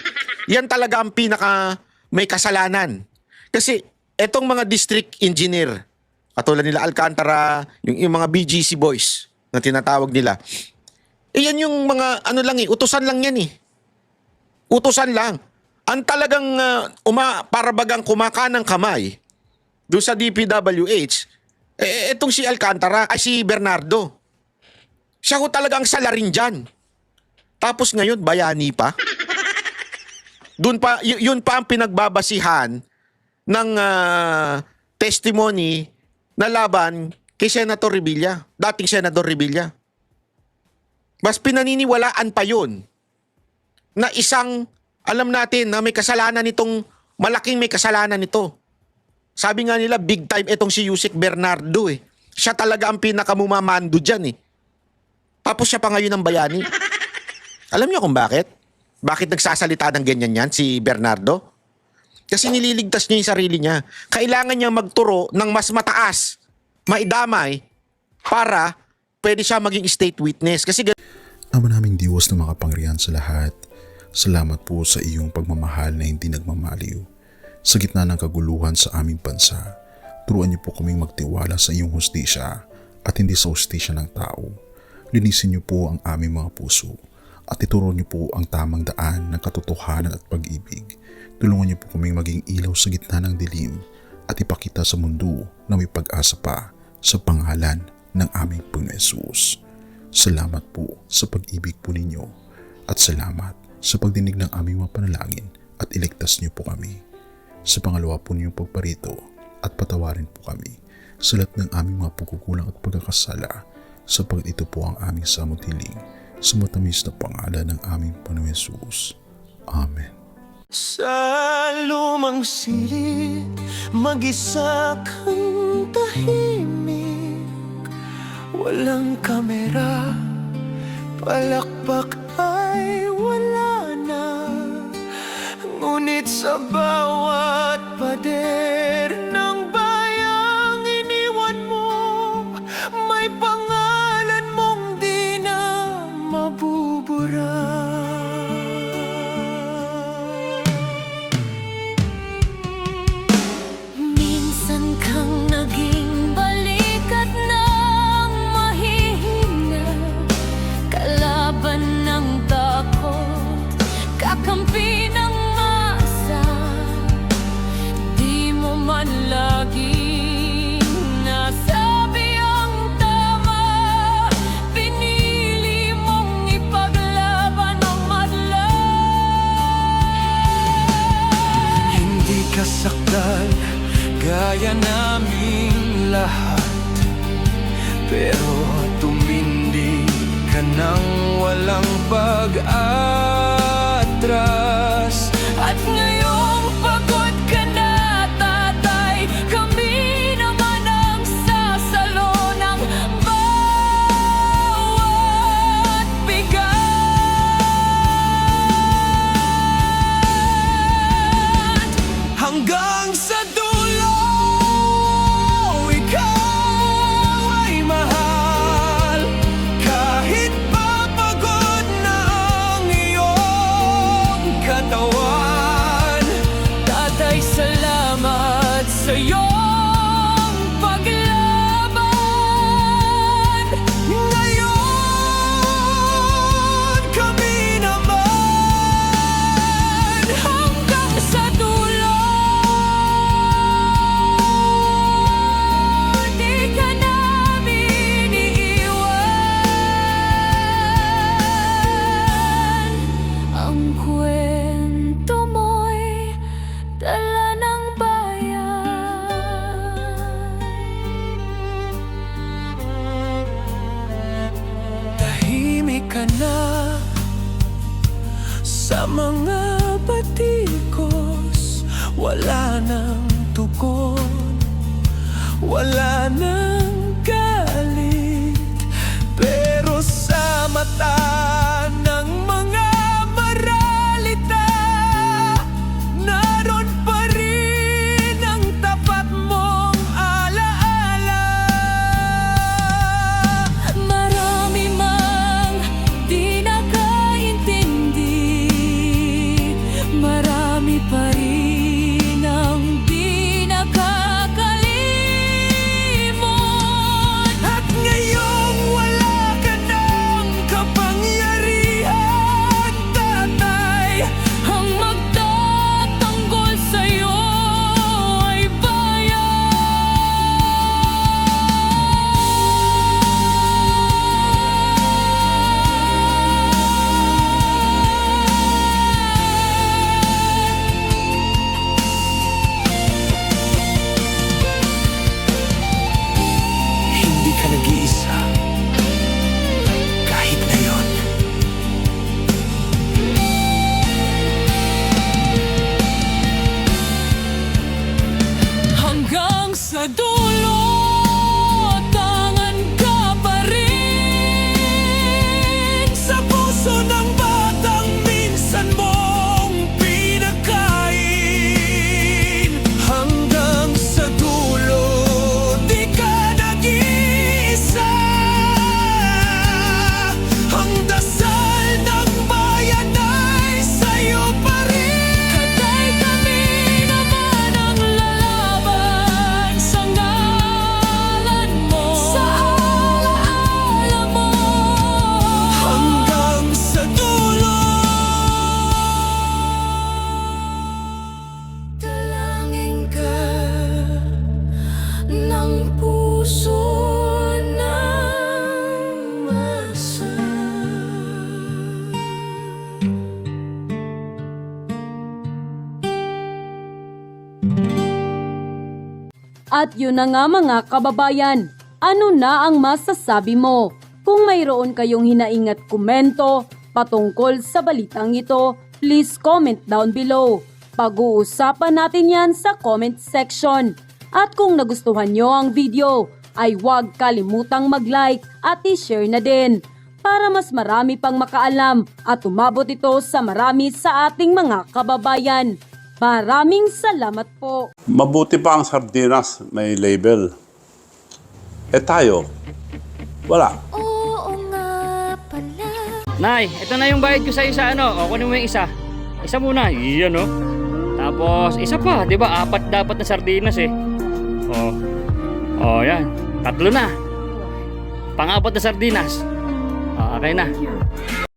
Yan talaga ang pinaka may kasalanan. Kasi etong mga district engineer, katulad nila Alcantara, yung mga BGC boys na tinatawag nila. Yan yung mga utusan lang yan Utusan lang. Ang talagang para bagang kumakanang kamay doon sa DPWH, etong si Alcantara, si Bernardo. Siya talagang salarin dyan. Tapos ngayon, bayani pa. Yun pa ang pinagbabasihan ng testimony na laban kay Senator Revilla, dating Senator Revilla. Mas pinaniniwalaan pa yun na isang, alam natin na may kasalanan nitong, malaking may kasalanan nito. Sabi nga nila, big time itong si Yusek Bernardo Siya talaga ang pinakamumamando dyan Tapos siya pa ngayon ang bayani. Alam niyo kung bakit? Bakit nagsasalita ng ganyan yan si Bernardo? Kasi nililigtas niya yung sarili niya. Kailangan niya magturo ng mas mataas, maidamay, para pwede siya maging state witness. Kasi Ama naming Diyos na makapangyarihan sa lahat, salamat po sa iyong pagmamahal na hindi nagmamaliw. Sa gitna ng kaguluhan sa aming bansa, turuan niyo po kaming magtiwala sa iyong hustisya at hindi sa hustisya ng tao. Linisin niyo po ang aming mga puso at ituro niyo po ang tamang daan ng katotohanan at pag-ibig. Tulungan niyo po kaming maging ilaw sa gitna ng dilim at ipakita sa mundo na may pag-asa pa sa pangalan ng aming Panginoon Hesus. Salamat po sa pag-ibig po ninyo at salamat sa pagdinig ng aming mga panalangin at iligtas niyo po kami. Sa pangalawa po niyong pagparito at patawarin po kami sa lahat ng aming mga pagkukulang at pagkakasala sapagkat ito po ang aming samot-hiling sa matamis na pangalan ng aming Panginoon Hesus. Amen. Sa lumang silid, mag-isa kang tahimik. Walang kamera, palakpak ay wala na. Ngunit sa bawat pader ng bayang iniwan mo, may pangalan mong di na mabubura. ka naming lahat, pero tumindi ka nang walang pag-atras. At ngayong pagod ka na, tatay, kami naman ang sasalo ng bawat bigat. Hanggang sa dulo, ikaw ay mahal. Kahit papagod na ang iyong katawan, tatay, salamat sa iyong paglaban. Ngayon, kami naman hanggang sa dulo. Di ka namin iiwan. Ang kwento mo'y dala ng bayan. Tahimik ka na sa mga batikos, wala nang tugon, wala nang galit, pero sa mata ng mga maralita, naroon pa rin ang tapat mong alaala. Marami mang di nakaintindi, marami pa rin ang di nakakalimot. At ngayong wala ka ng kapangyarihan, tatay, ang magtatanggol sa'yo ay hindi ka nag-iisa kahit ngayon. Hanggang sa dulo, tangan ka pa rin sa puso ng batang minsan mong pinakain. Hanggang sa dulo, di ka nag-iisa. Ang dasal ng bayan ay sa'yo pa rin. Katay, kami naman ang lalaban sa ngalan mo, sa alaala mo. Hanggang sa dulo, dalangin ka ng puso ng masa. At yun na nga mga kababayan, ano na ang masasabi mo? Kung mayroon kayong hinaing at komento patungkol sa balitang ito, please comment down below. Pag-uusapan natin yan sa comment section. At kung nagustuhan nyo ang video, ay huwag kalimutang mag-like at i-share na din para mas marami pang makaalam at umabot ito sa marami sa ating mga kababayan. Maraming salamat po. Mabuti pa ang sardinas, may label. Eh tayo, wala. Oo nga pala. Nay, ito na yung bayad ko sa isa, ano? O, kunin mo yung isa. Isa muna, iyan, no? Tapos, isa pa, di ba? 4 dapat na sardinas, eh. O, yan. 3 na. Pang-4 na sardinas. Okay na.